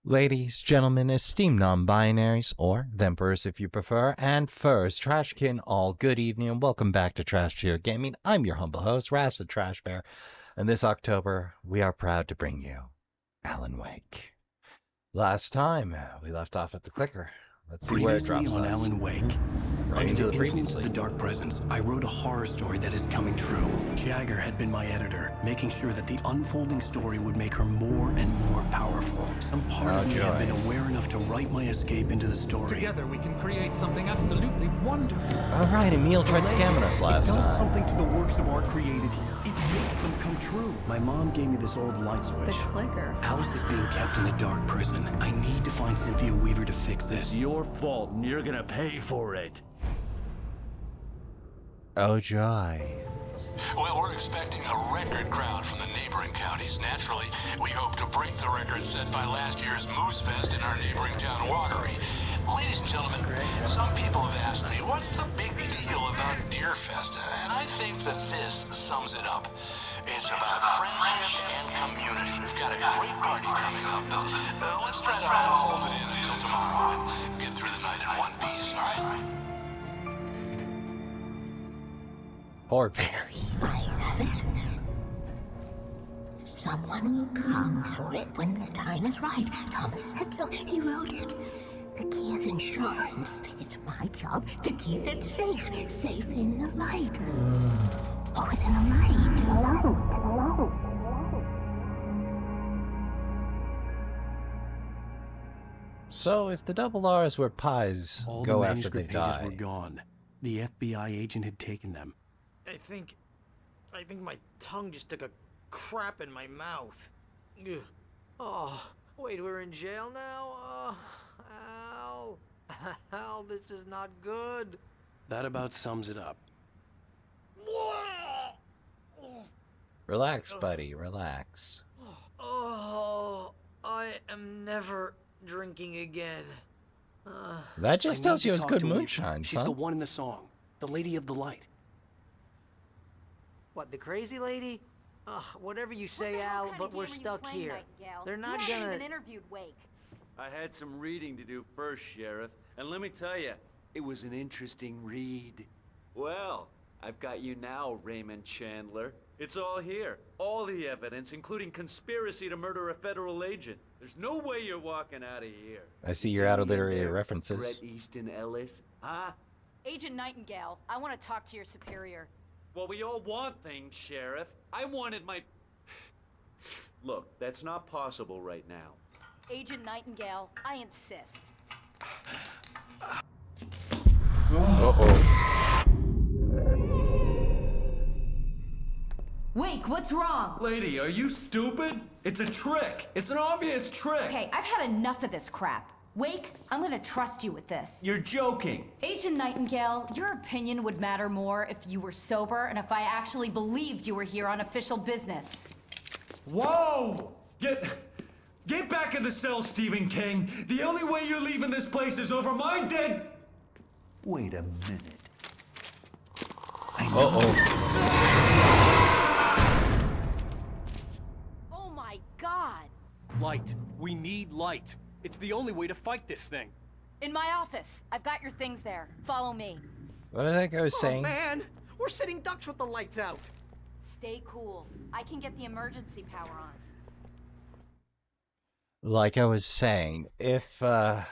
Ladies, gentlemen, esteemed non-binaries, or thempers if you prefer, and furs, Trashkin, all good evening and welcome back to Trashbear Gaming. I'm your humble host, Rasp the Trashbear, and this October, we are proud to bring you Alan Wake. Last time, we left off at the clicker. Let's see where it drops on us. Alan Wake. Right into the Influence previously. of the Dark Presence, I wrote a horror story that is coming true. Jagger had been my editor, making sure that the unfolding story would make her more and more powerful. Some part of me had been aware enough to write my escape into the story. Together we can create something absolutely wonderful. Alright, Emil tried scamming us last It does time. something to the works of art created here. It makes them come true. My mom gave me this old light switch. The clicker. Alice is being kept in a dark prison. I need to find Cynthia Weaver to fix this. It's your fault, and you're gonna pay for it. Oh joy. Well, we're expecting a record crowd from the neighboring counties. Naturally, we hope to break the record set by last year's Moose Fest in our neighboring town, Watery. Ladies and gentlemen, some people have asked me, what's the big deal about Deerfest? And I think that this sums it up. It's about friendship and community. We've got a great party coming up, but let's try to hold it in until tomorrow and get through the night in one piece, all right? Poor Barry. I have it. Someone will come for it when the time is right. Thomas said so. He wrote it. The key is insurance. It's my job to keep it safe. Safe in the light. Always in the light. So, if the double R's were pies, All go the after they manuscript pages die. were gone. The FBI agent had taken them. I think my tongue just took a crap in my mouth. Ugh. Oh, wait, we're in jail now? Al. Al, this is not good. That about sums it up. Relax, buddy, relax. Oh, I am never drinking again. That just I tells need you to it's talk good to moonshine, She's son. the one in the song. The Lady of the Light. What, the crazy lady? Ugh, whatever you say, Al, but we're stuck here. They're not you gonna... haven't even interviewed Wake. I had some reading to do first, Sheriff, and let me tell you, it was an interesting read. Well, I've got you now, Raymond Chandler. It's all here. All the evidence, including conspiracy to murder a federal agent. There's no way you're walking out of here. I see you're out of Any in literary there, references. Bret Easton Ellis, huh? Agent Nightingale, I want to talk to your superior. Well, we all want things, Sheriff. I wanted my... Look, that's not possible right now. Agent Nightingale, I insist. Uh-oh. Wake, what's wrong? Lady, are you stupid? It's a trick. It's an obvious trick. Okay, I've had enough of this crap. Wake, I'm gonna trust you with this. You're joking. Agent Nightingale, your opinion would matter more if you were sober and if I actually believed you were here on official business. Whoa! Get back in the cell, Stephen King. The only way you're leaving this place is over my dead... Wait a minute. Uh-oh. Oh my god! Light. We need light. It's the only way to fight this thing. In my office. I've got your things there. Follow me. What did that guy was saying? Oh, man! We're sitting ducks with the lights out. Stay cool. I can get the emergency power on. Like I was saying, if the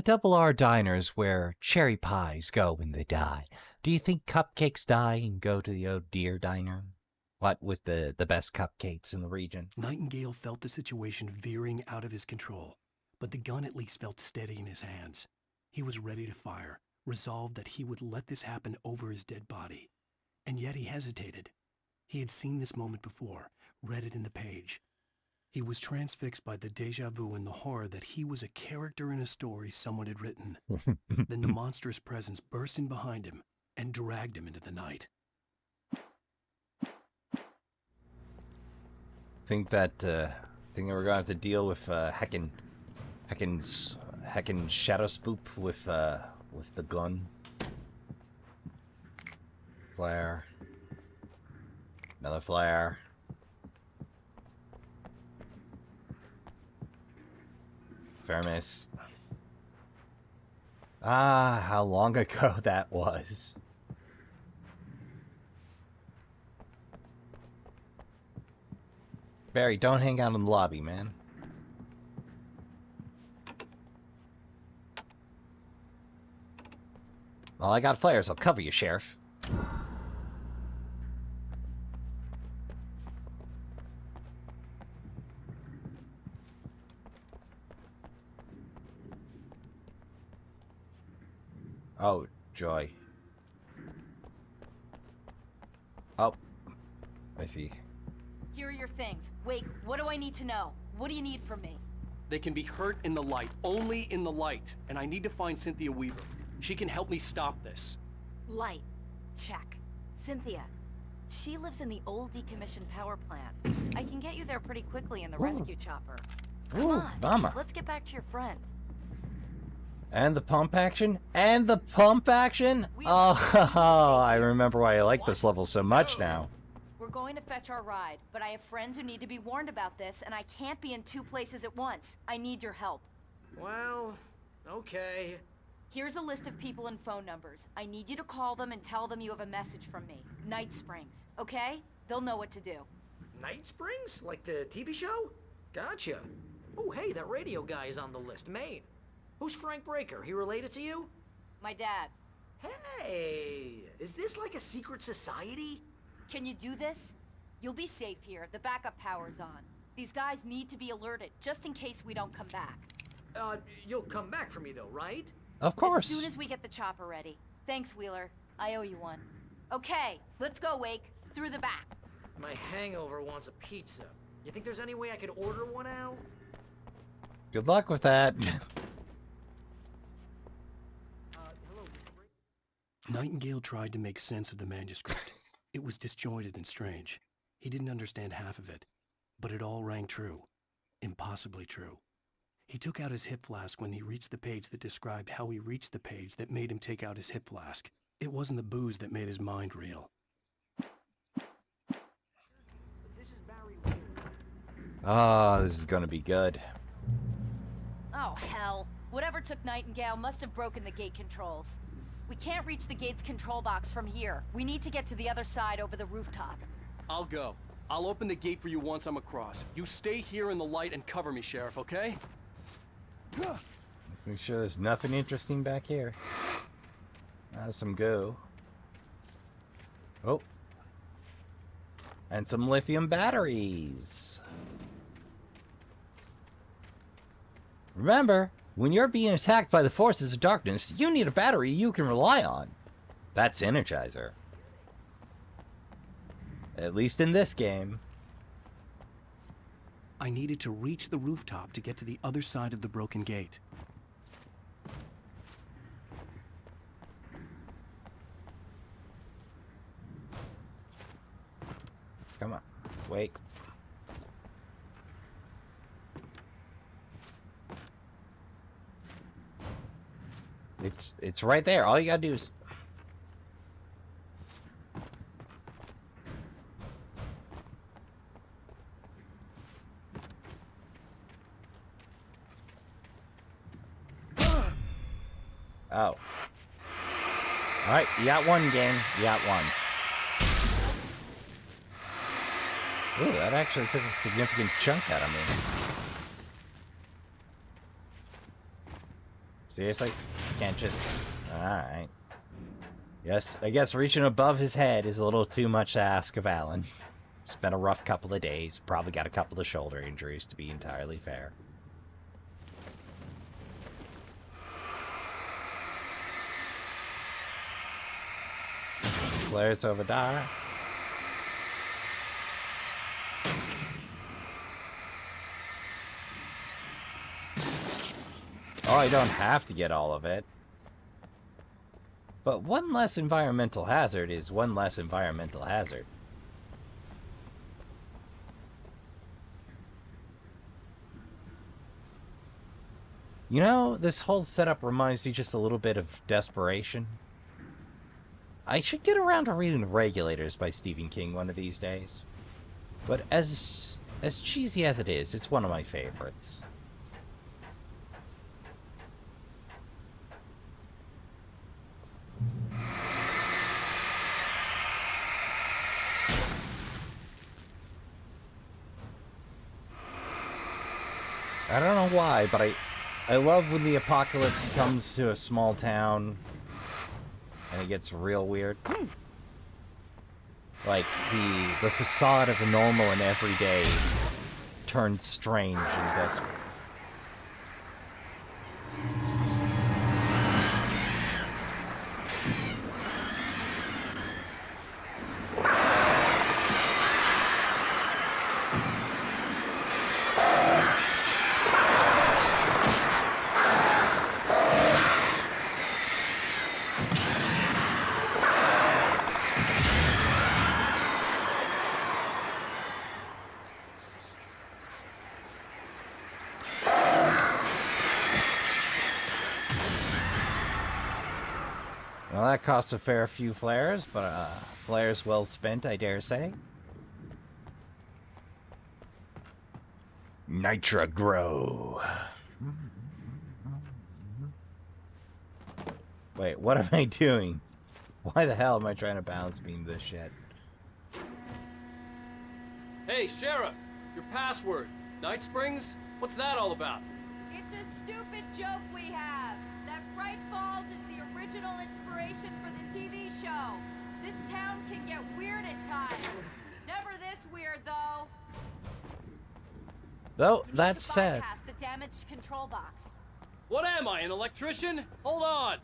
double R diners where cherry pies go when they die, do you think cupcakes die and go to the old deer diner? What with the best cupcakes in the region? Nightingale felt the situation veering out of his control, but the gun at least felt steady in his hands. He was ready to fire, resolved that he would let this happen over his dead body. And yet he hesitated. He had seen this moment before, read it in the page. He was transfixed by the déjà vu and the horror that he was a character in a story someone had written. Then the monstrous presence burst in behind him and dragged him into the night. Think that we're gonna have to deal with heckin' shadow spook with the gun. Flare. Another flare. Fair miss. Ah, how long ago that was. Barry, don't hang out in the lobby, man. Well, I got flares. I'll cover you, Sheriff. Oh, joy. Oh, I see. Here are your things. Wait, what do I need to know? What do you need from me? They can be hurt in the light, only in the light. And I need to find Cynthia Weaver. She can help me stop this. Light. Check. Cynthia. She lives in the old decommissioned power plant. I can get you there pretty quickly in the rescue chopper. Come on, mama. let's get back to your friend. And the pump action? And the pump action? Oh, I remember why I like this level so much now. We're going to fetch our ride, but I have friends who need to be warned about this, and I can't be in 2 places at once. I need your help. Well, okay. Here's a list of people and phone numbers. I need you to call them and tell them you have a message from me. Night Springs, okay? They'll know what to do. Night Springs? Like the TV show? Gotcha. Oh, hey, that radio guy is on the list. Maine. Who's Frank Breaker? He related to you? My dad. Hey, is this like a secret society? Can you do this? You'll be safe here. The backup power's on. These guys need to be alerted, just in case we don't come back. You'll come back for me though, right? Of course. As soon as we get the chopper ready. Thanks, Wheeler. I owe you one. Okay, let's go, Wake. Through the back. My hangover wants a pizza. You think there's any way I could order one, Al? Good luck with that. Hello. Nightingale tried to make sense of the manuscript. It was disjointed and strange. He didn't understand half of it, but it all rang true. Impossibly true. He took out his hip flask when he reached the page that described how he reached the page that made him take out his hip flask. It wasn't the booze that made his mind reel. Oh, this is gonna be good. Oh, hell. Whatever took Nightingale must have broken the gate controls. We can't reach the gate's control box from here. We need to get to the other side over the rooftop. I'll go. I'll open the gate for you once I'm across. You stay here in the light and cover me, Sheriff, okay? Let's make sure there's nothing interesting back here. Some goo. Oh. And some lithium batteries. Remember, when you're being attacked by the forces of darkness, you need a battery you can rely on. That's Energizer. At least in this game. I needed to reach the rooftop to get to the other side of the broken gate. Come on. Wake. It's right there. All you gotta do is... Oh. Alright, you got one, game. You got one. Ooh, that actually took a significant chunk out of me. Seriously? Can't just... Alright. Yes, I guess reaching above his head is a little too much to ask of Alan. It's been a rough couple of days. Probably got a couple of shoulder injuries, to be entirely fair. Flares over there. Oh, I don't have to get all of it. But one less environmental hazard is one less environmental hazard. You know, this whole setup reminds me just a little bit of Desperation. I should get around to reading The Regulators by Stephen King one of these days. But as cheesy as it is, it's one of my favorites. I don't know why, but I love when the apocalypse comes to a small town and it gets real weird. Like, the facade of the normal and everyday turns strange and desperate. Well, that costs a fair few flares, but flares well spent, I dare say. Nitra grow. Wait, what am I doing? Why the hell am I trying to balance beam this shit? Hey, Sheriff! Your password. Night Springs? What's that all about? It's a stupid joke we have. That Bright Falls is the original inspiration for the TV show. This town can get weird at times. Never this weird, though. Though, You that need to said... bypass the damaged control box. What am I, an electrician? Hold on!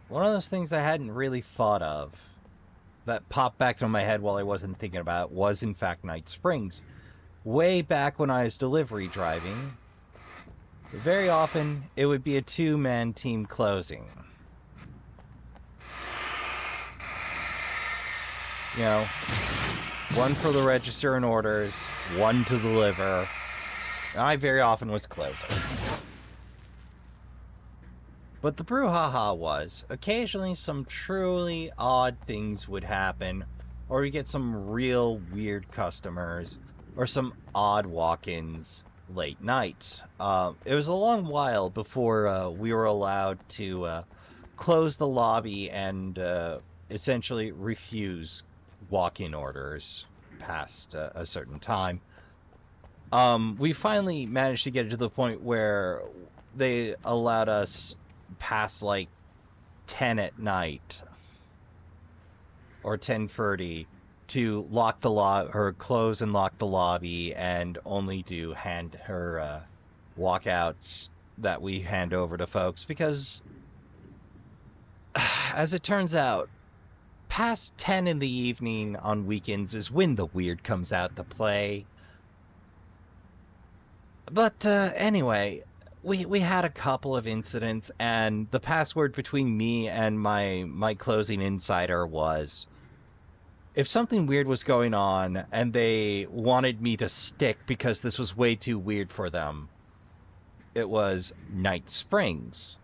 One of those things I hadn't really thought of that popped back to my head while I wasn't thinking about it was, in fact, Night Springs. Way back when I was delivery driving, very often it would be a two-man team closing. You know, one for the register and orders, one to deliver. I very often was closer. But the brouhaha was, occasionally some truly odd things would happen, or we get some real weird customers, or some odd walk-ins late night. It was a long while before we were allowed to close the lobby and essentially refuse walk-in orders past a certain time. We finally managed to get it to the point where they allowed us past like 10 at night or 10:30 to lock the or close and lock the lobby and only do hand her walkouts that we hand over to folks, because as it turns out, past 10 in the evening on weekends is when the weird comes out to play. But anyway, we had a couple of incidents, and the password between me and my closing insider was, if something weird was going on and they wanted me to stick because this was way too weird for them, it was Night Springs.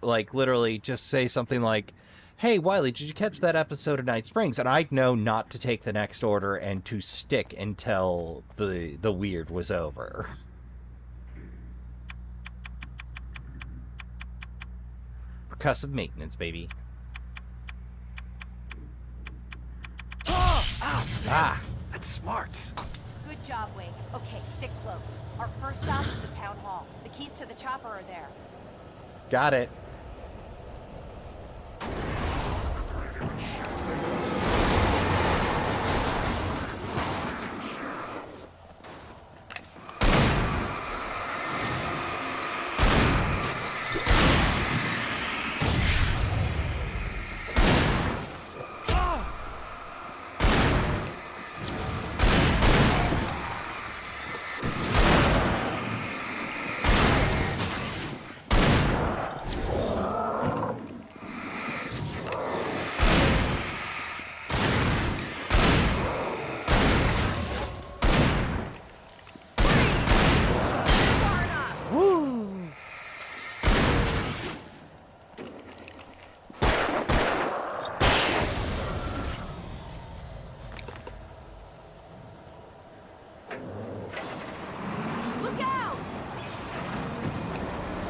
Like, literally just say something like, hey, Wiley, did you catch that episode of Night Springs? And I'd know not to take the next order and to stick until the weird was over. Percussive maintenance, baby. Ah! That's smart. Good job, Wade. Okay, stick close. Our first stop is the town hall. The keys to the chopper are there. Got it.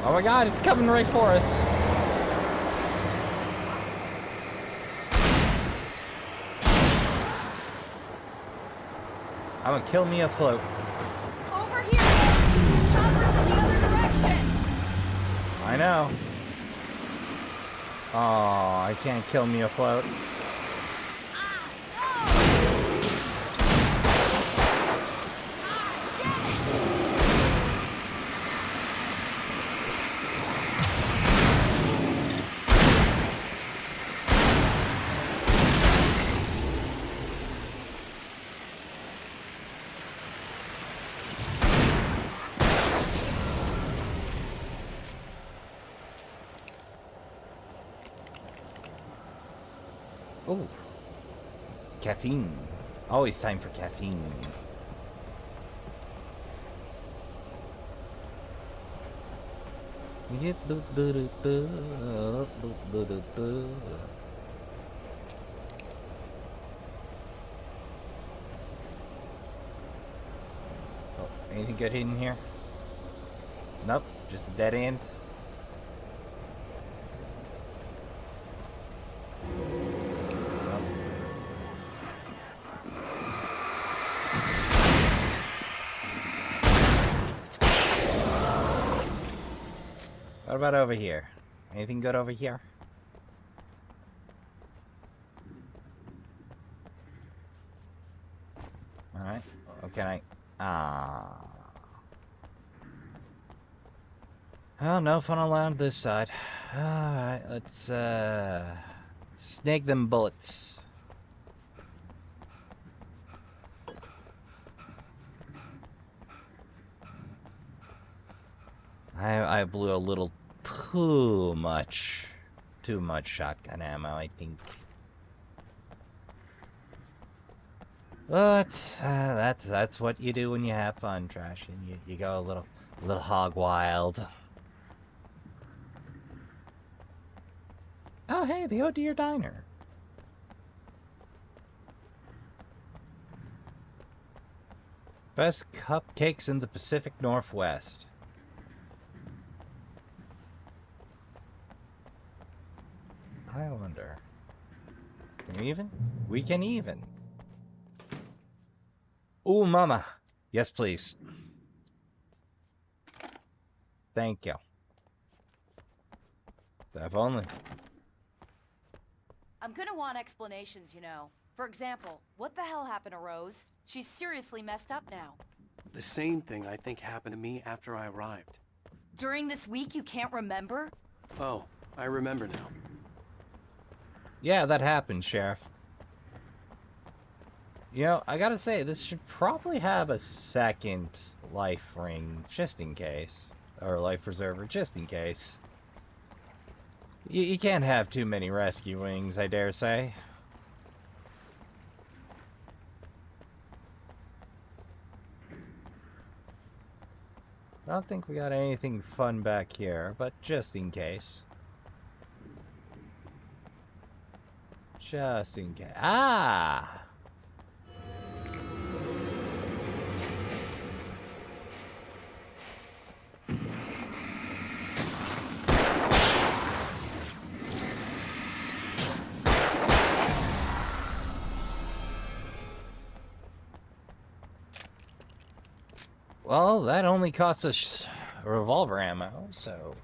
Oh my god, it's coming right for us. I'm gonna kill me afloat. Oh I know. Oh, I can't kill me afloat. Oh, caffeine. Always time for caffeine. Oh, anything good hidden here? Nope, just a dead end. What about over here? Anything good over here? Alright. Oh, can I? Well, no fun allowed this side. Alright, let's, snag them bullets. I blew a little too much shotgun ammo, I think. But that's what you do when you have fun, Trashkin. You go a little hog wild. Oh hey, the Oh Dear Diner. Best cupcakes in the Pacific Northwest. I wonder. Can we even? We can even. Ooh, mama. Yes, please. Thank you. If only. I'm gonna want explanations, you know. For example, what the hell happened to Rose? She's seriously messed up now. The same thing I think happened to me after I arrived. During this week, you can't remember? Oh, I remember now. Yeah, that happened, Sheriff. You know, I gotta say, this should probably have a second life ring, just in case. Or life preserver, just in case. You can't have too many rescue wings, I dare say. I don't think we got anything fun back here, but just in case. Just in case. Ah! Well, that only costs us revolver ammo, so...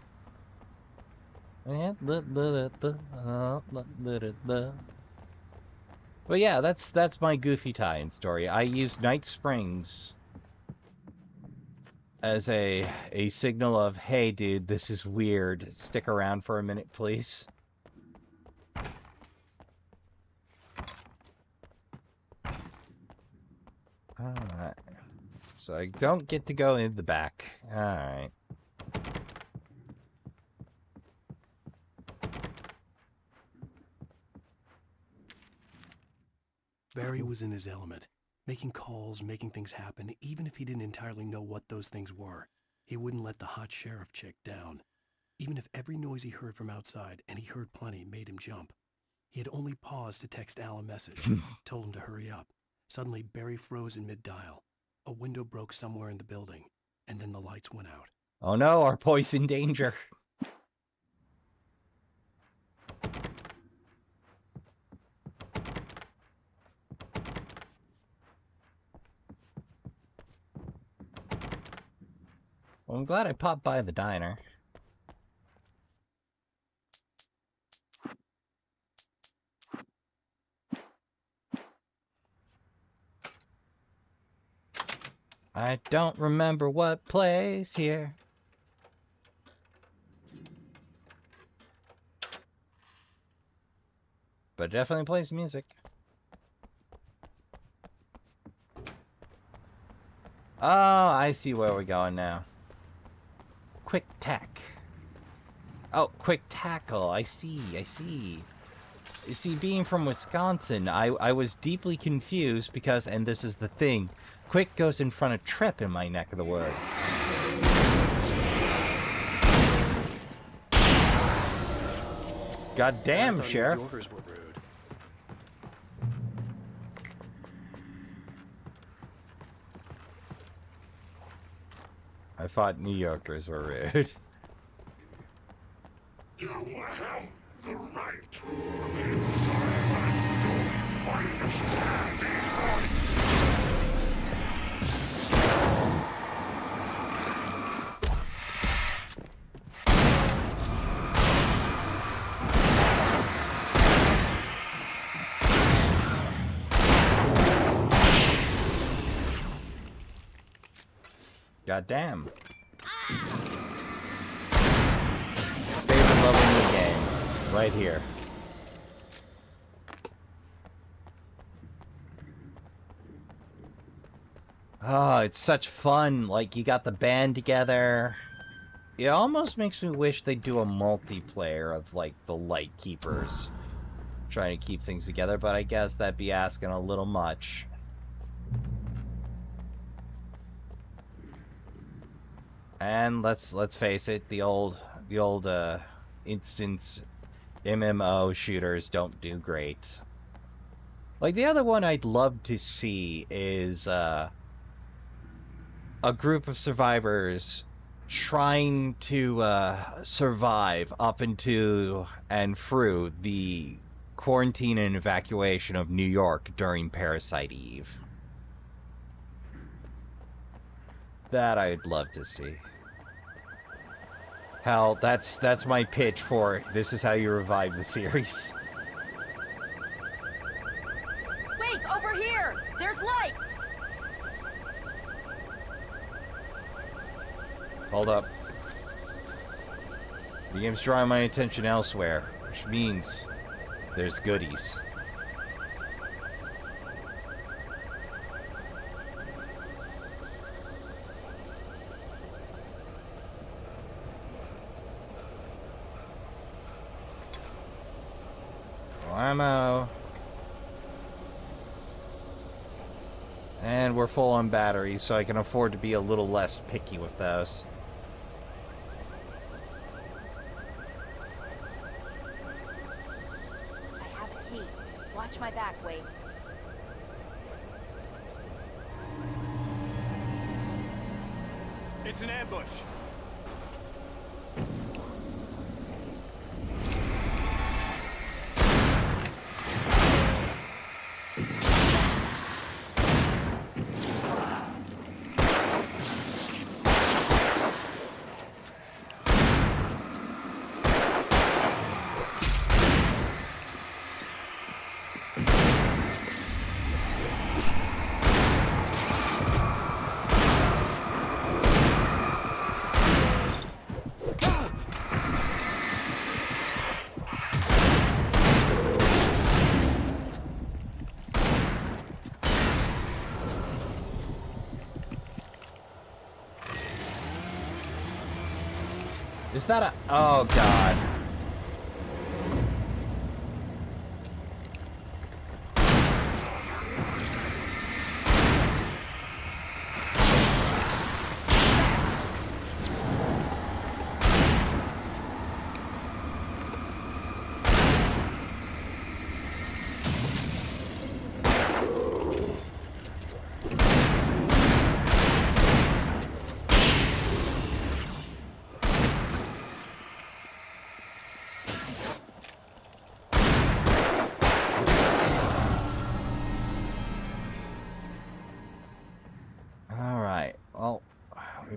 But yeah, that's my goofy tie-in story. I used Night Springs as a signal of, hey dude, this is weird. Stick around for a minute, please. Alright. So I don't get to go in the back. Alright. Barry was in his element, making calls, making things happen, even if he didn't entirely know what those things were. He wouldn't let the hot sheriff chick down. Even if every noise he heard from outside, and he heard plenty, made him jump. He had only paused to text Al a message, told him to hurry up. Suddenly, Barry froze in mid-dial. A window broke somewhere in the building, and then the lights went out. Oh no, our boy's in danger. Well, I'm glad I popped by the diner. I don't remember what plays here. But it definitely plays music. Oh, I see where we're going now. Quick tack. Oh, quick tackle. I see. You see, being from Wisconsin, I was deeply confused because, and this is the thing, quick goes in front of trip in my neck of the woods. God damn, Sheriff. New Yorkers were rude. I thought New Yorkers were rude. You have the right to understand these rights. God damn. Favorite level in the game. Right here. Oh, it's such fun. Like, you got the band together. It almost makes me wish they'd do a multiplayer of, like, the Light Keepers. Trying to keep things together, but I guess that'd be asking a little much. And let's face it, the old instance MMO shooters don't do great. Like, the other one I'd love to see is a group of survivors trying to survive up into and through the quarantine and evacuation of New York during Parasite Eve. That I'd love to see. Hell, that's my pitch for this is how you revive the series. Wake, over here! There's light! Hold up. The game's drawing my attention elsewhere, which means there's goodies. Ammo. And we're full on batteries, so I can afford to be a little less picky with those. I have a key. Watch my back, Wade. It's an ambush. Is that a... Oh, God.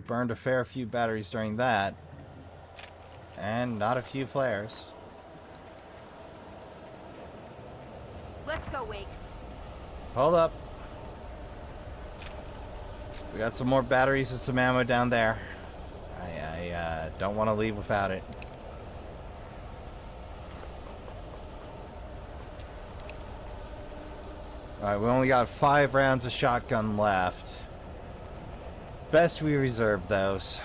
Burned a fair few batteries during that. And not a few flares. Let's go, Wake. Hold up. We got some more batteries and some ammo down there. I don't want to leave without it. Alright, we only got 5 rounds of shotgun left. Best we reserve those.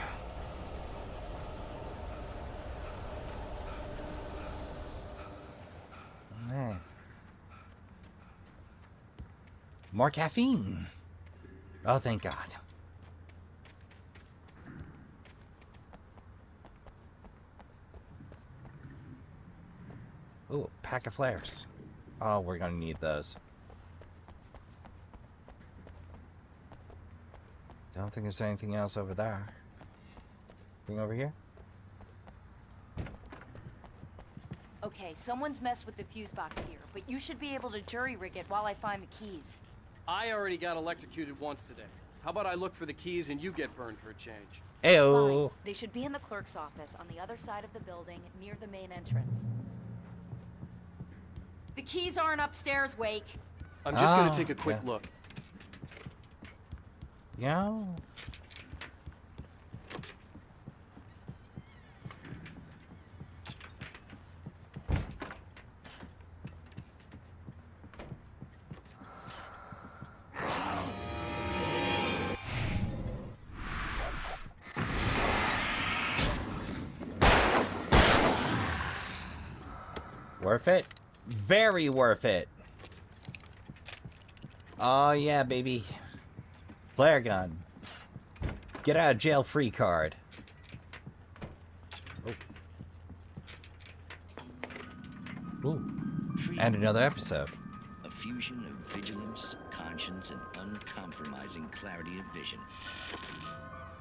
Man. More caffeine. Oh, thank God. Ooh, pack of flares. Oh, we're gonna need those. Don't think there's anything else over there. Anything over here? Okay, someone's messed with the fuse box here, but you should be able to jury-rig it while I find the keys. I already got electrocuted once today. How about I look for the keys and you get burned for a change? Ayo. Fine. They should be in the clerk's office on the other side of the building, near the main entrance. The keys aren't upstairs, Wake. I'm just gonna take a quick look. Yeah. Worth it? Very worth it. Oh yeah, baby. Flare gun. Get out of jail free card. Oh. Ooh. And another episode. A fusion of vigilance, conscience, and uncompromising clarity of vision.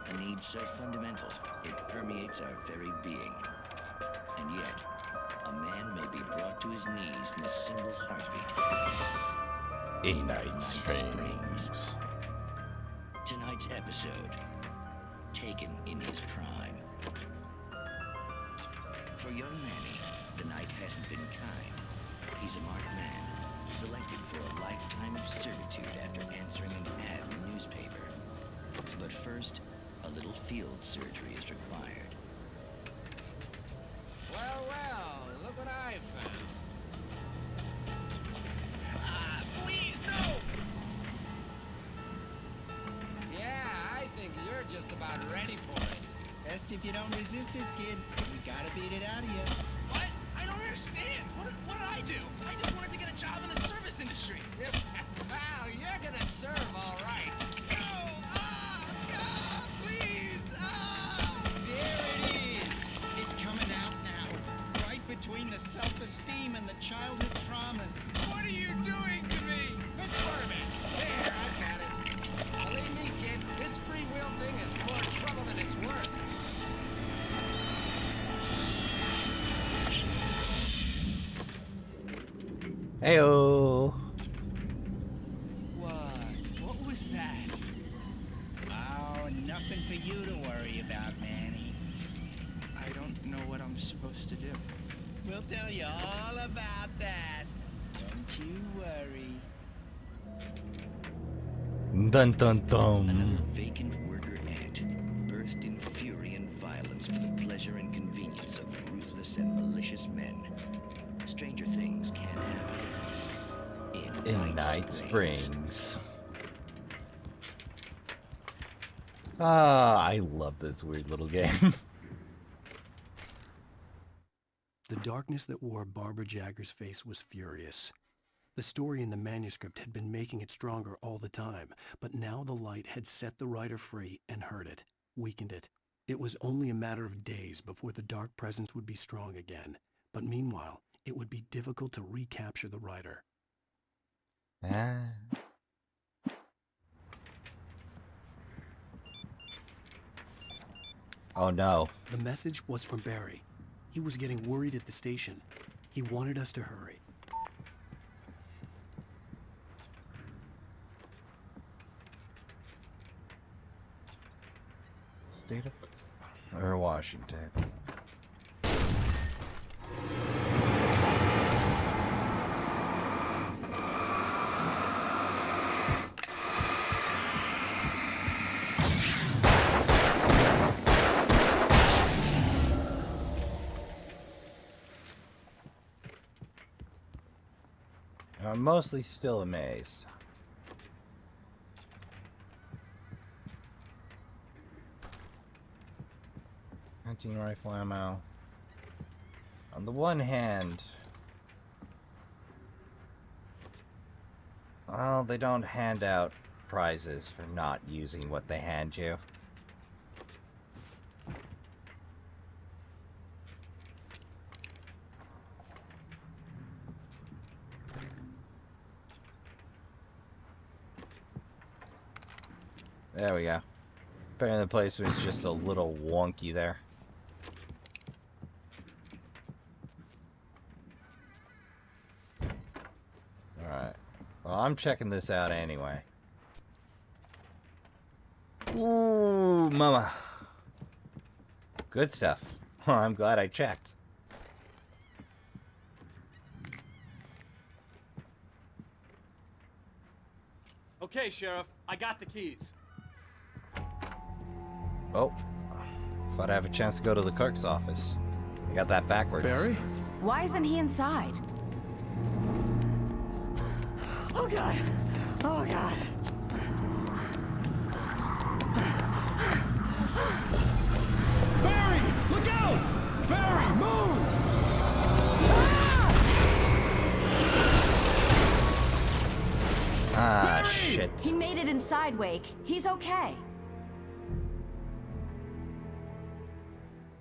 A need so fundamental, it permeates our very being. And yet, a man may be brought to his knees in a single heartbeat. In Night Springs. Tonight's episode, taken in his prime. For young Manny, the night hasn't been kind. He's a marked man, selected for a lifetime of servitude after answering an ad in the newspaper. But first, a little field surgery is required. Well, well, look what I found. Please, no! Yeah, I think you're just about ready for it. Best if you don't resist this, kid. We gotta beat it out of you. What? I don't understand. What did I do? I just wanted to get a job in the service industry. Wow, you're gonna serve all right. No! God, please! There it is! It's coming out now. Right between the self-esteem and the childhood traumas. What are you doing to me? It's bourbon. There, I got it. Believe me, kid, this free will thing is more trouble than it's worth. Heyo. What was that? Oh, nothing for you to worry about, Manny. I don't know what I'm supposed to do. We'll tell you all about that. Don't you worry. Dun dun dun. Another vacant worker ant, birthed in fury and violence for the pleasure and convenience of ruthless and malicious men. Stranger things can happen In Night Springs. Ah, I love this weird little game. The darkness that wore Barbara Jagger's face was furious. The story in the manuscript had been making it stronger all the time, but now the light had set the writer free and hurt it, weakened it. It was only a matter of days before the dark presence would be strong again, but meanwhile, it would be difficult to recapture the writer. Oh no. The message was from Barry. He was getting worried at the station. He wanted us to hurry. State of or Washington. I'm mostly still amazed. Hunting rifle ammo. On the one hand, well, they don't hand out prizes for not using what they hand you. There we go. Apparently the place was just a little wonky there. Alright. Well, I'm checking this out anyway. Ooh, mama. Good stuff. Well, I'm glad I checked. Okay, Sheriff, I got the keys. Oh. Thought I'd have a chance to go to the clerk's office. I got that backwards. Barry? Why isn't he inside? Oh God! Oh God! Barry! Look out! Barry, move! Ah, shit. He made it inside, Wake. He's okay.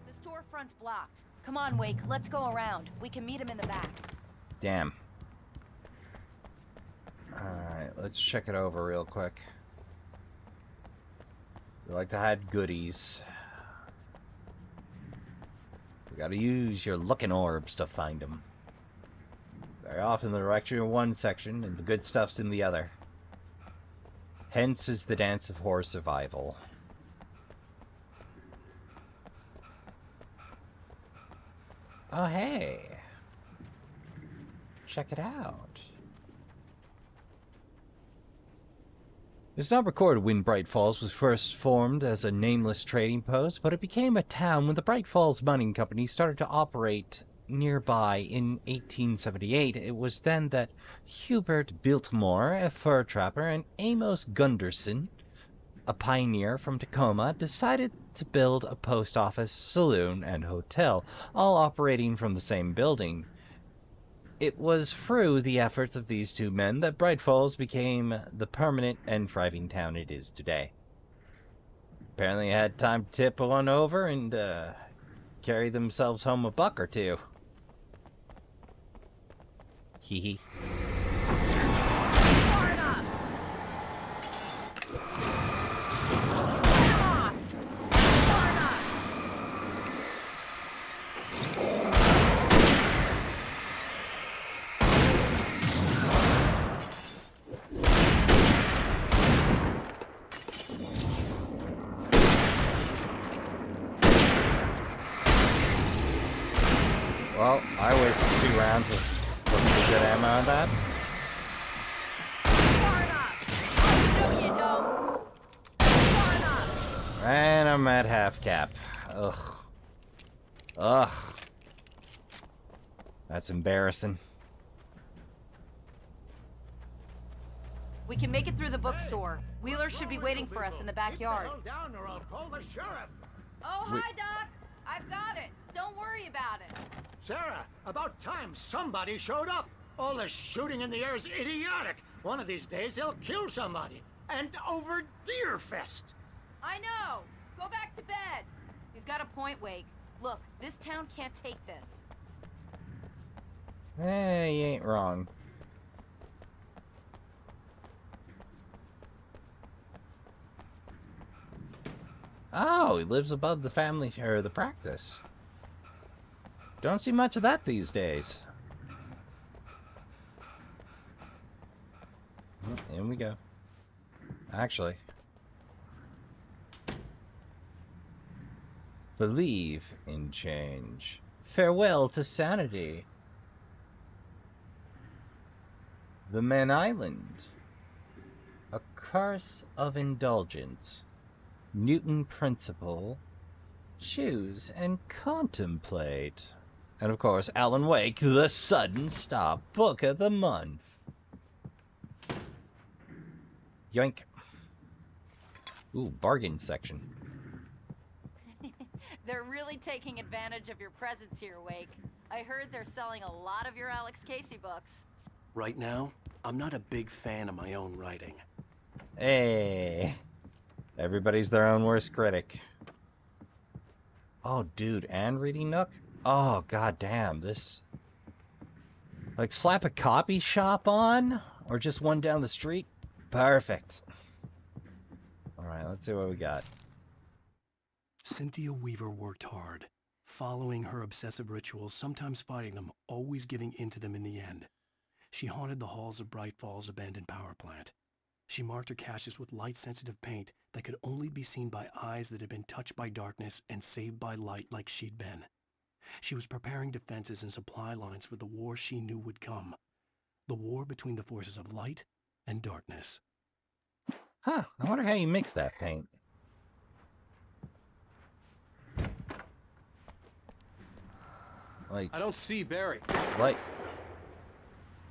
The storefront's blocked. Come on, Wake. Let's go around. We can meet him in the back. Damn. Alright, let's check it over real quick. We like to hide goodies. We gotta use your looking orbs to find them. Very often the direction in one section and the good stuff's in the other. Hence is the dance of horror survival. Oh hey! Check it out. It's not recorded when Bright Falls was first formed as a nameless trading post, but it became a town when the Bright Falls Mining Company started to operate nearby in 1878. It was then that Hubert Biltmore, a fur trapper, and Amos Gunderson, a pioneer from Tacoma, decided to build a post office, saloon, and hotel, all operating from the same building. It was through the efforts of these two men that Bright Falls became the permanent and thriving town it is today. Apparently I had time to tip one over and carry themselves home a buck or two. Hee hee. Well, I wasted 2 rounds with pretty good ammo on that. And I'm at half cap. Ugh. Ugh. That's embarrassing. We can make it through the bookstore. Wheeler should be waiting for us in the backyard. Down or I'll call the sheriff. Oh, hi, Doc. I've got it. Don't worry about it. Sarah, about time somebody showed up. All this shooting in the air is idiotic. One of these days they'll kill somebody. And over Deerfest. I know. Go back to bed. He's got a point, Wake. Look, this town can't take this. You ain't wrong. Oh, he lives above the family, or the practice. Don't see much of that these days. In we go. Actually. Believe in change. Farewell to sanity. The Man Island. A curse of indulgence. Newton principle. Choose and contemplate. And of course, Alan Wake, the sudden stop book of the month. Yoink. Ooh, bargain section. They're really taking advantage of your presence here, Wake. I heard they're selling a lot of your Alex Casey books. Right now, I'm not a big fan of my own writing. Hey. Everybody's their own worst critic. Oh, dude, and reading Nook? Oh, goddamn, this... Like, slap a copy shop on? Or just one down the street? Perfect. Alright, let's see what we got. Cynthia Weaver worked hard, following her obsessive rituals, sometimes fighting them, always giving in to them in the end. She haunted the halls of Bright Falls' abandoned power plant. She marked her caches with light-sensitive paint that could only be seen by eyes that had been touched by darkness and saved by light like she'd been. She was preparing defenses and supply lines for the war she knew would come. The war between the forces of light and darkness. Huh, I wonder how you mix that paint. Like, I don't see Barry. Like,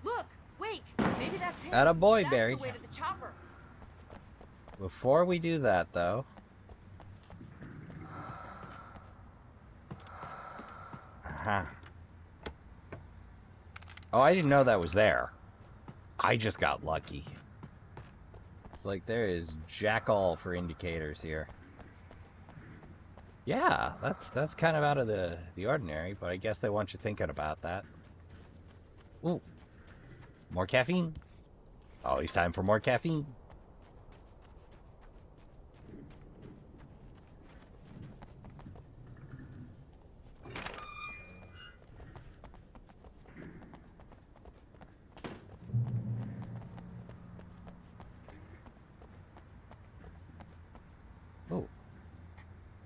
Look, Wake, maybe that's him. Attaboy, That's Barry. the way to the chopper. Before we do that, though... Aha. Oh, I didn't know that was there. I just got lucky. It's like there is jack all for indicators here. Yeah, that's kind of out of the ordinary, but I guess they want you thinking about that. Ooh. More caffeine? Always time for more caffeine.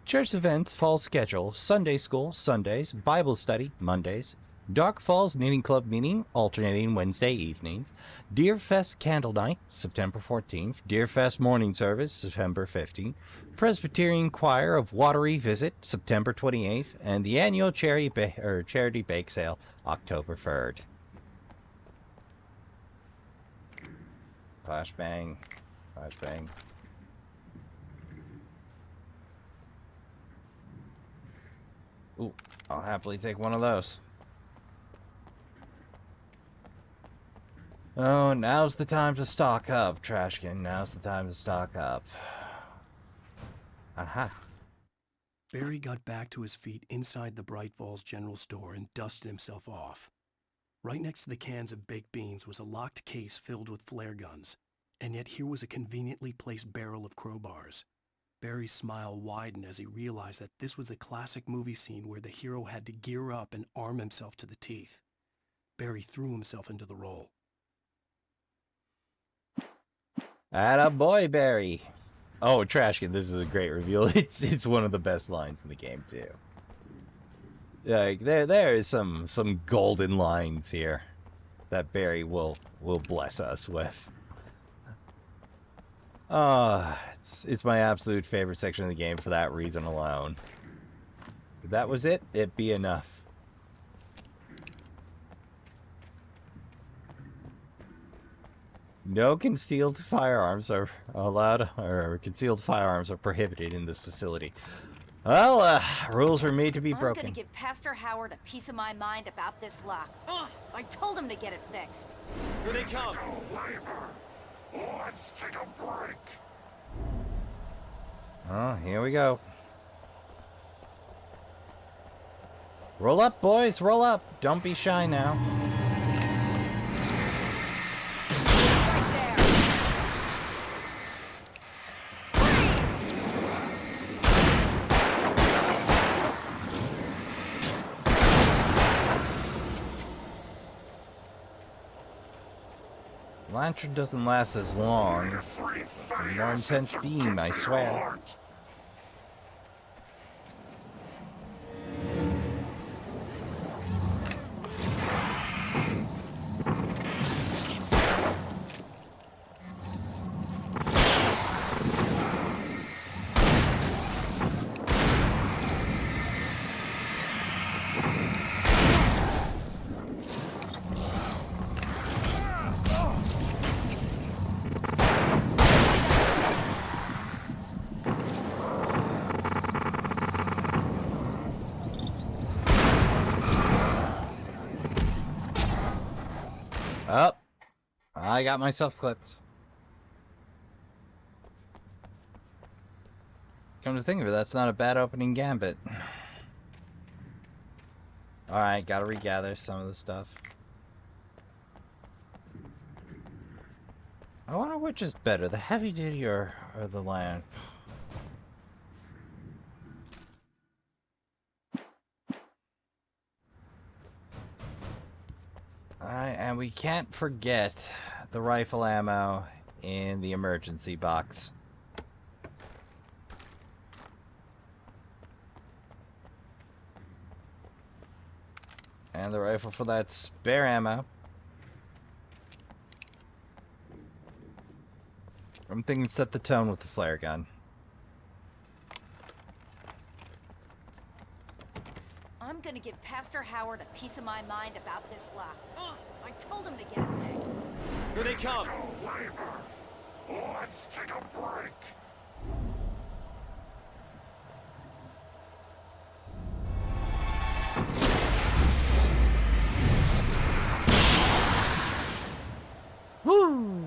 Church events, fall schedule, Sunday school, Sundays, Bible study, Mondays, Dark Falls Knitting Club meeting, alternating Wednesday evenings, Deerfest Candle Night, September 14th, Deerfest Morning Service, September 15th, Presbyterian Choir of Watery Visit, September 28th, and the annual Charity Bake Sale, October 3rd. Flashbang, flashbang. Ooh, I'll happily take one of those. Oh, now's the time to stock up, Trashkin. Now's the time to stock up. Aha. Barry got back to his feet inside the Bright Falls General Store and dusted himself off. Right next to the cans of baked beans was a locked case filled with flare guns, and yet here was a conveniently placed barrel of crowbars. Barry's smile widened as he realized that this was the classic movie scene where the hero had to gear up and arm himself to the teeth. Barry threw himself into the role. Attaboy, Barry. Oh, Trashkin, this is a great reveal. It's one of the best lines in the game too. Like there is some golden lines here that Barry will bless us with. It's my absolute favorite section of the game for that reason alone. If that was it, it'd be enough. No concealed firearms are allowed, or concealed firearms are prohibited in this facility. Well, rules were made to be broken. I'm gonna give Pastor Howard a piece of my mind about this lock. I told him to get it fixed. Here they come. Let's take a break. Oh, here we go. Roll up, boys, roll up. Don't be shy now. Lantern doesn't last as long. It's a more intense beam, I swear. I got myself clipped. Come to think of it, that's not a bad opening gambit. Alright, gotta regather some of the stuff. I wonder which is better, the heavy duty or the land. Alright, and we can't forget the rifle ammo in the emergency box. And the rifle for that spare ammo. I'm thinking set the tone with the flare gun. I'm gonna give Pastor Howard a piece of my mind about this lock. I told him to get it fixed. Here they come. Let's take a break. Woo!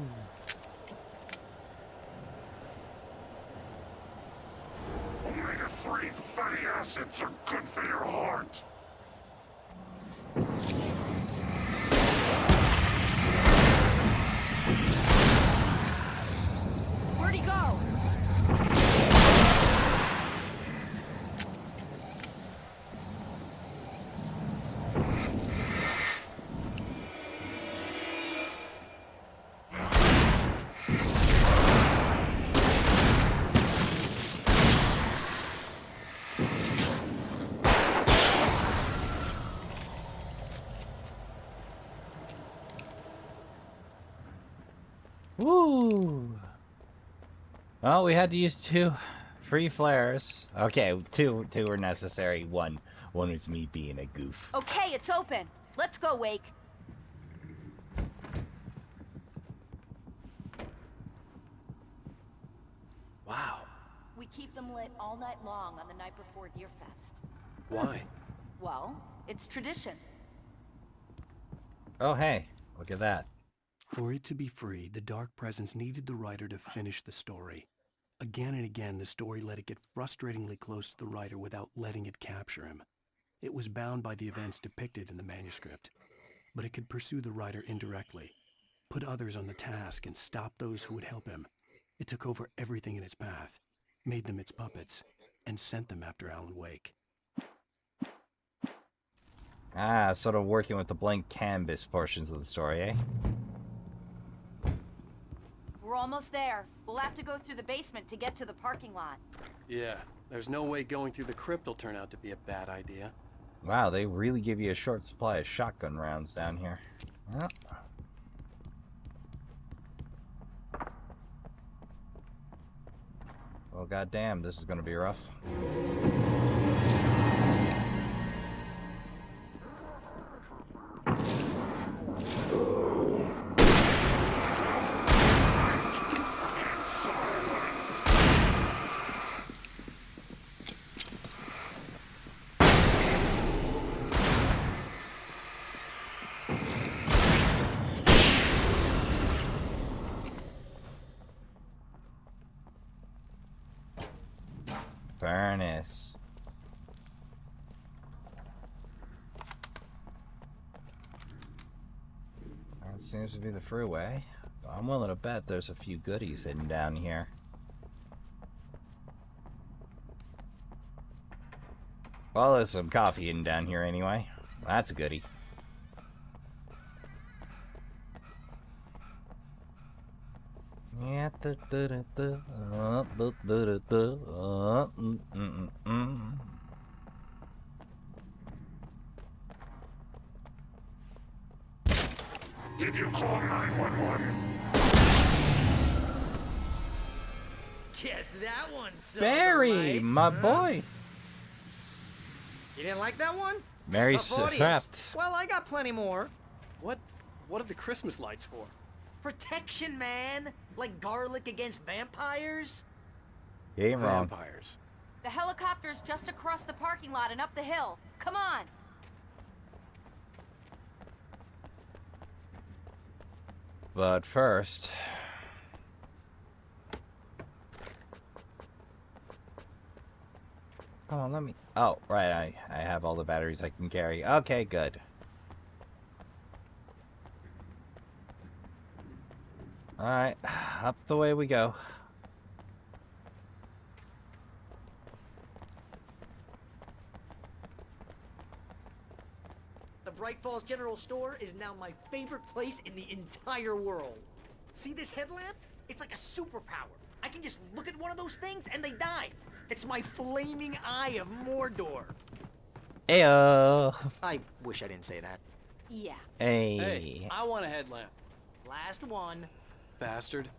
Omega-3 fatty acids are good for your heart. Where'd he go? Woo! Well, we had to use 2 free flares. Okay, two were necessary. One was me being a goof. Okay, it's open. Let's go, Wake. Wow. We keep them lit all night long on the night before Deerfest. Why? Well, it's tradition. Oh, hey, look at that. For it to be free, the Dark Presence needed the writer to finish the story. Again and again, the story let it get frustratingly close to the writer without letting it capture him. It was bound by the events depicted in the manuscript, but it could pursue the writer indirectly, put others on the task, and stop those who would help him. It took over everything in its path, made them its puppets, and sent them after Alan Wake. Ah, sort of working with the blank canvas portions of the story, eh? We're almost there. We'll have to go through the basement to get to the parking lot. Yeah, there's no way going through the crypt will turn out to be a bad idea. Wow, they really give you a short supply of shotgun rounds down here. Well. Well, goddamn, this is gonna be rough. Furnace. That seems to be the freeway. I'm willing to bet there's a few goodies hidden down here. Well, there's some coffee hidden down here anyway. That's a goodie. Yeah, Did you call 911? Guess that one's Barry, my boy. You didn't like that one? Mary's Tough audience. trapped. Well, I got plenty more. What are the Christmas lights for? Protection, man. Like garlic against vampires. You ain't wrong. Vampires. The helicopter's just across the parking lot and up the hill. Come on. But first... Come on, let me... Oh, right, I have all the batteries I can carry. Okay, good. Alright, up the way we go. The Bright Falls General Store is now my favorite place in the entire world. See this headlamp? It's like a superpower. I can just look at one of those things and they die. It's my flaming eye of Mordor. Ayo. I wish I didn't say that. Yeah. Hey. Hey, I want a headlamp. Last one. Bastard.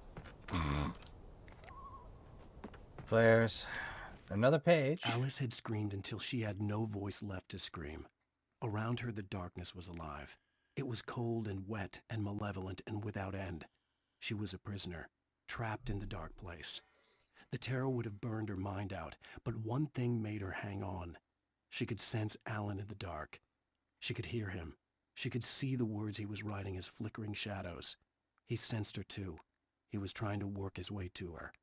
Flares. Another page. Alice had screamed until she had no voice left to scream. Around her, the darkness was alive. It was cold and wet and malevolent and without end. She was a prisoner, trapped in the dark place. The terror would have burned her mind out, but one thing made her hang on. She could sense Alan in the dark. She could hear him. She could see the words he was writing as flickering shadows. He sensed her too. He was trying to work his way to her.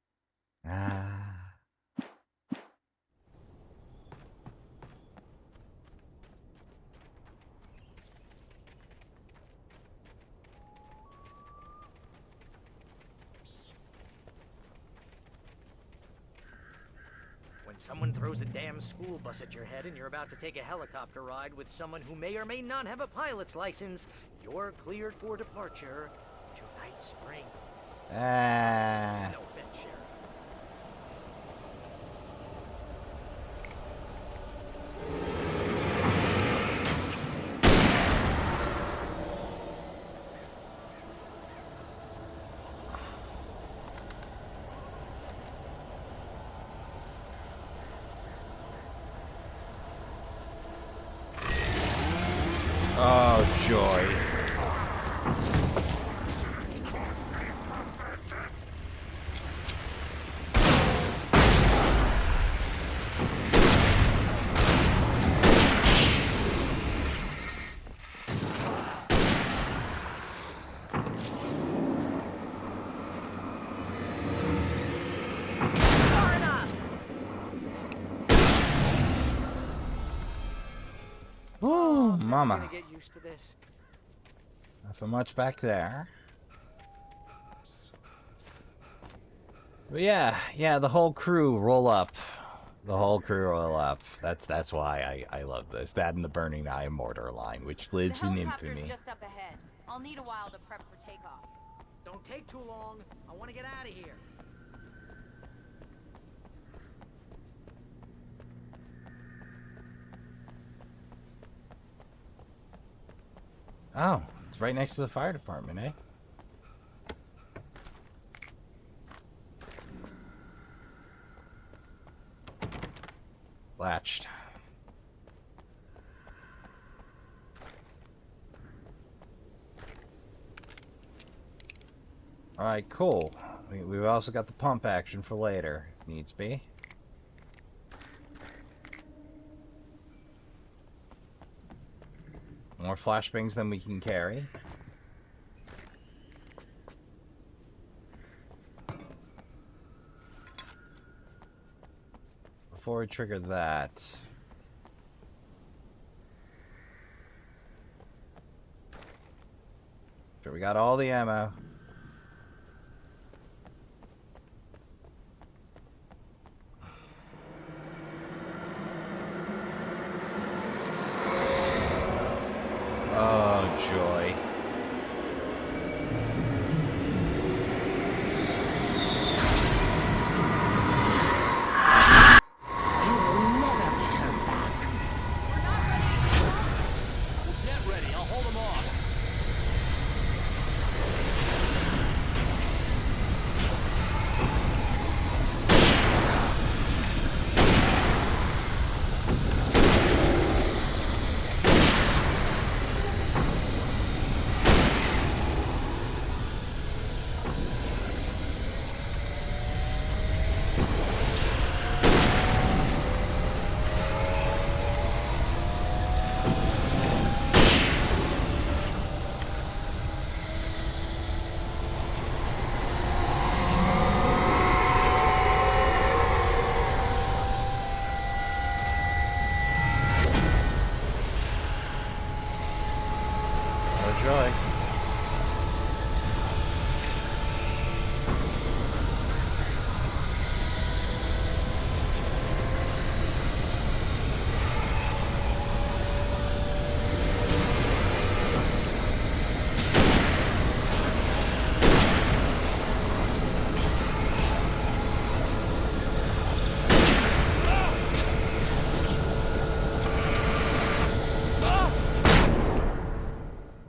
Ah. When someone throws a damn school bus at your head and you're about to take a helicopter ride with someone who may or may not have a pilot's license, you're cleared for departure to Night Springs. Ah. No offense, Sheriff. Oh, joy. Ooh, mama. I'm gonna get used to this. Nothing much back there. But yeah, the whole crew roll up. The whole crew roll up. That's why I love this. That and the Burning Eye of Mordor line, which lives in The helicopter's infamy. just up ahead. I'll need a while to prep for takeoff. Don't take too long. I want to get out of here. Oh, it's right next to the fire department, eh? Latched. Alright, cool. We've also got the pump action for later, if needs be. More flashbangs than we can carry. Before we trigger that... Sure, we got all the ammo. Oh, joy. You will never get her back. Get ready. I'll hold them off.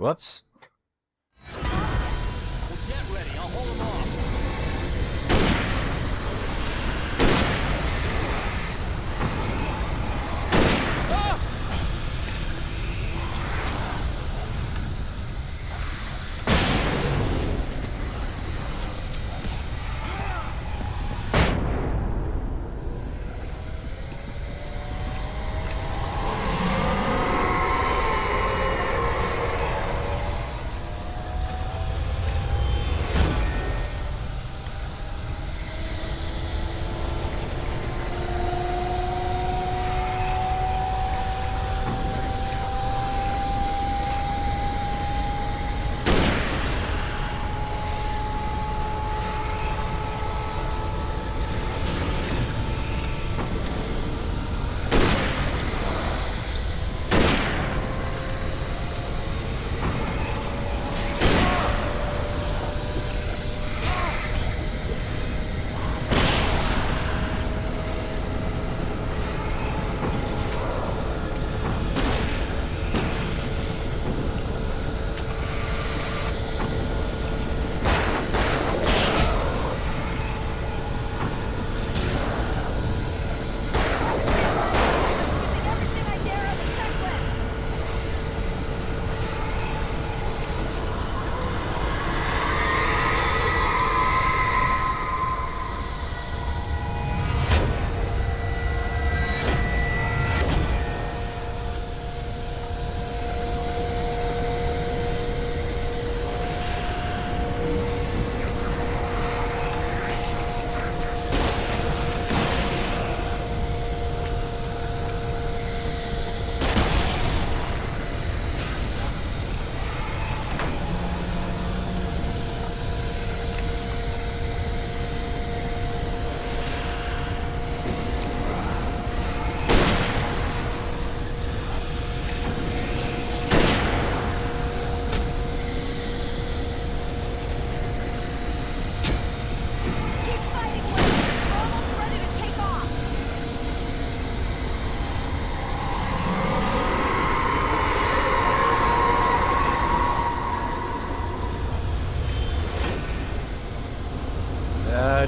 Whoops. Well, get ready. I'll hold them off.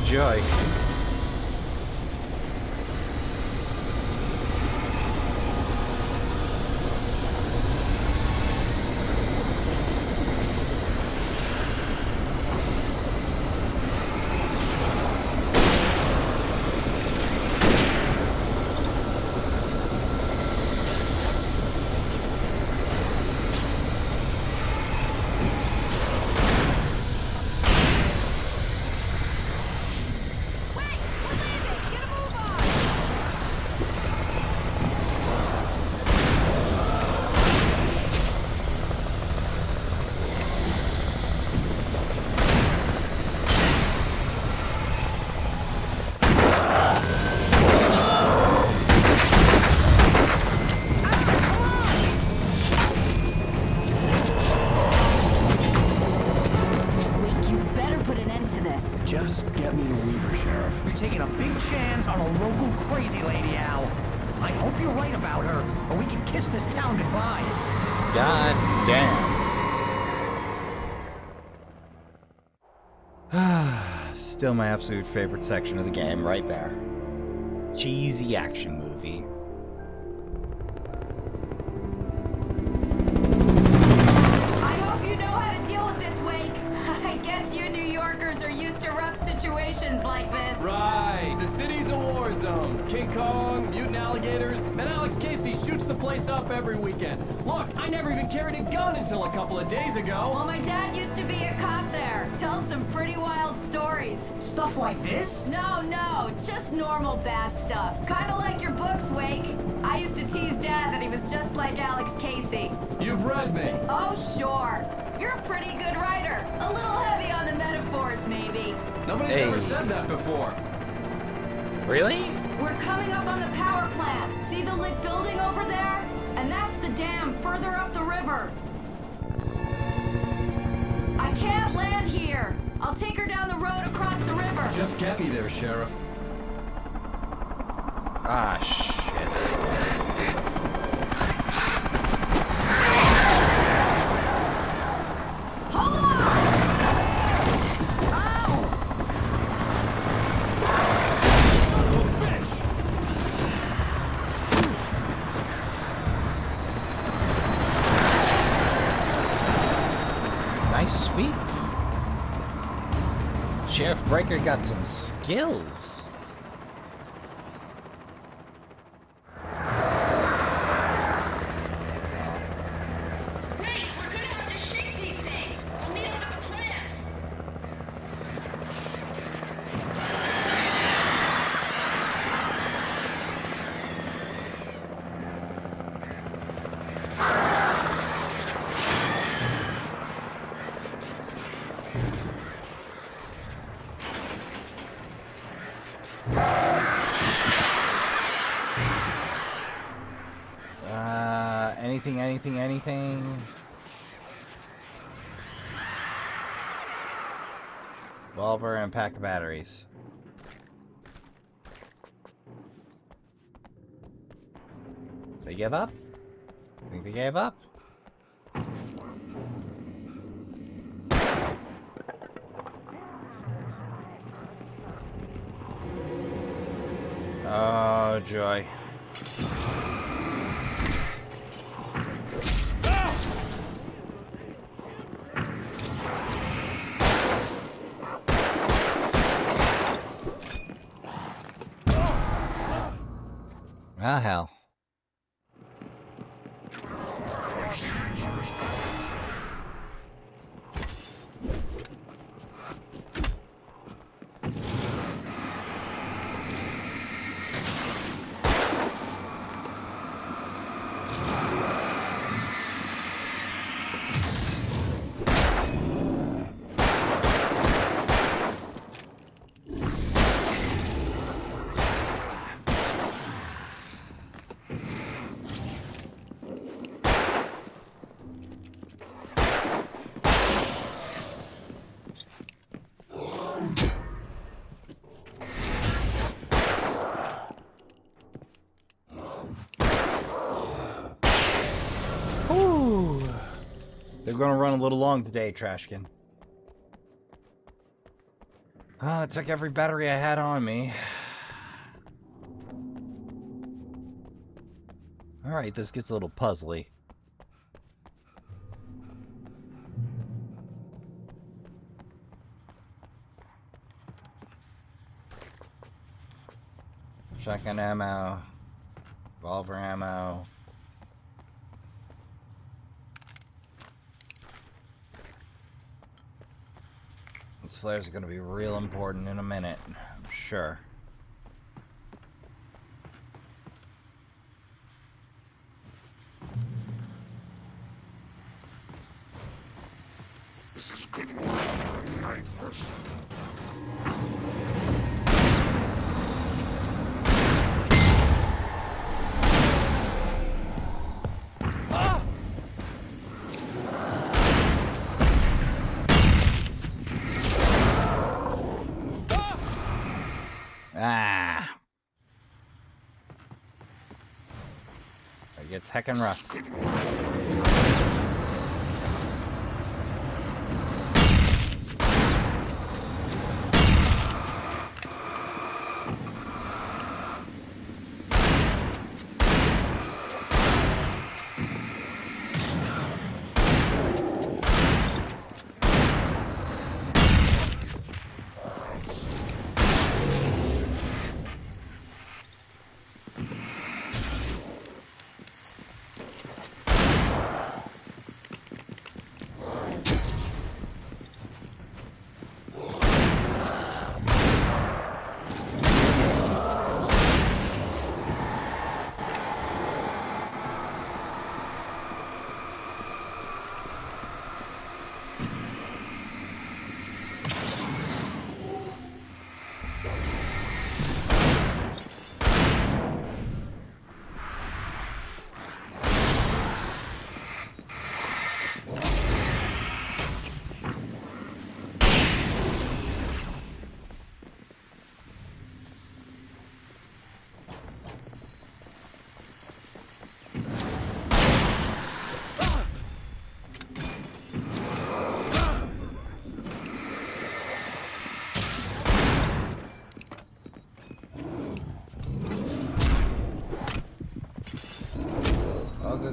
Joy. Just get me to Weaver, Sheriff. You're taking a big chance on a local crazy lady, Al. I hope you're right about her, or we can kiss this town goodbye. God damn. Still my absolute favorite section of the game, right there. Cheesy action movie. I hope you know how to deal with this, Wake. I guess you New Yorkers are used to rough situations like this. Right. The city's a war zone. King Kong, mutant alligators, and Alex Casey shoots the place up every weekend. Look, I never even carried a gun until a couple of days ago. Well, my dad used to be a cop there. Tells some pretty wild stories. Stuff like this? No, just normal bad stuff. Kinda like your books, Wake. I used to tease Dad that he was just like Alex Casey. You've read me. Oh, sure. You're a pretty good writer. A little heavy on the metaphors, maybe. Nobody's ever said that before. Really? We're coming up on the power plant. See the lit building over there? And that's the dam further up the river. I can't land here. I'll take her down the road across the river. Just get me there, Sheriff. Ah, shit. Nice sweep. Sheriff Breaker got some skills. Anything. Revolver and a pack of batteries. They give up? Think they gave up? Oh, joy. Ah, hell. They're gonna run a little long today, Trashkin. Oh, it took every battery I had on me. Alright, this gets a little puzzly. Shotgun ammo. Revolver ammo. These flares are going to be real important in a minute, I'm sure. This is good work for a night person. Ah! It gets heckin' rough.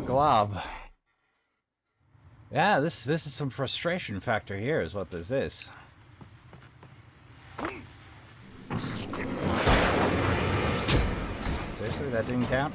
Glove. Yeah, this is some frustration factor here is what this is. Seriously, that didn't count?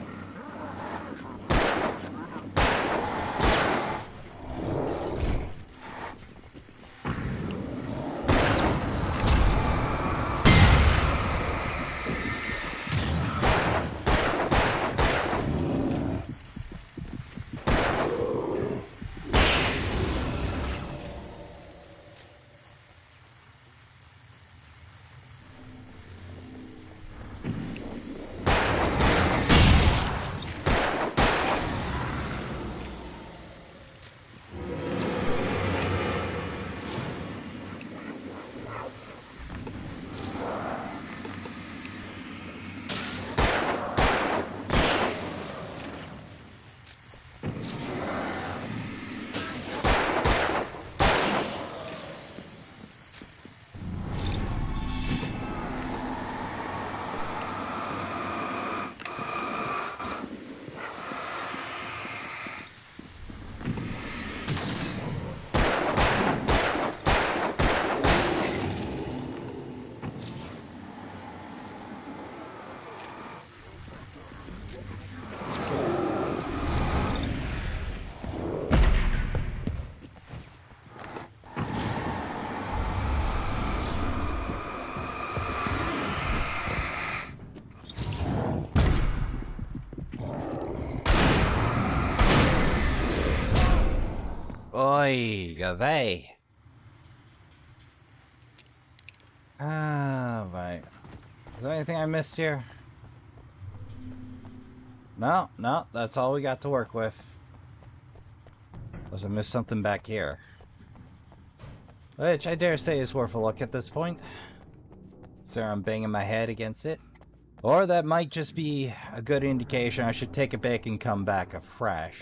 Oy, they. Ah, right. Is there anything I missed here? No, that's all we got to work with. Unless I missed something back here. Which I dare say is worth a look at this point. So I'm banging my head against it. Or that might just be a good indication I should take it back and come back afresh.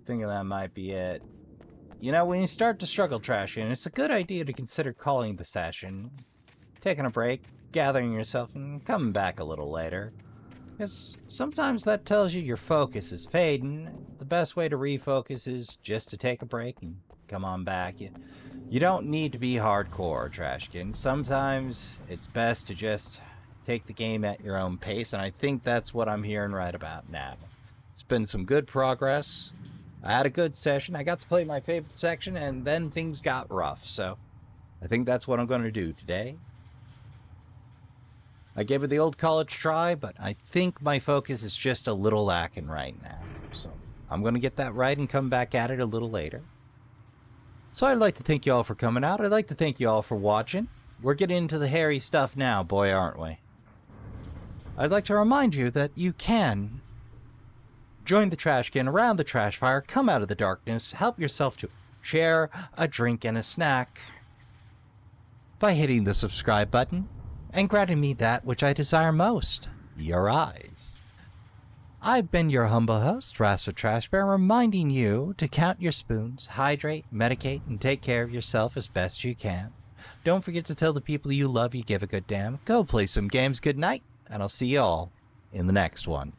Thinking that might be it. You know, when you start to struggle trashing, it's a good idea to consider calling the session, taking a break, gathering yourself, and coming back a little later. Because sometimes that tells you your focus is fading. The best way to refocus is just to take a break and come on back. You don't need to be hardcore, Trashkin. Sometimes it's best to just take the game at your own pace, and I think that's what I'm hearing right about now. It's been some good progress. I had a good session. I got to play my favorite section, and then things got rough. So I think that's what I'm going to do today. I gave it the old college try, but I think my focus is just a little lacking right now. So I'm going to get that right and come back at it a little later. So I'd like to thank you all for coming out. I'd like to thank you all for watching. We're getting into the hairy stuff now, boy, aren't we? I'd like to remind you that you can join the Trashkin around the trash fire, come out of the darkness, help yourself to share, a drink, and a snack by hitting the subscribe button and granting me that which I desire most, your eyes. I've been your humble host, Rasp the Trashbear, reminding you to count your spoons, hydrate, medicate, and take care of yourself as best you can. Don't forget to tell the people you love you give a good damn. Go play some games. Good night, and I'll see you all in the next one.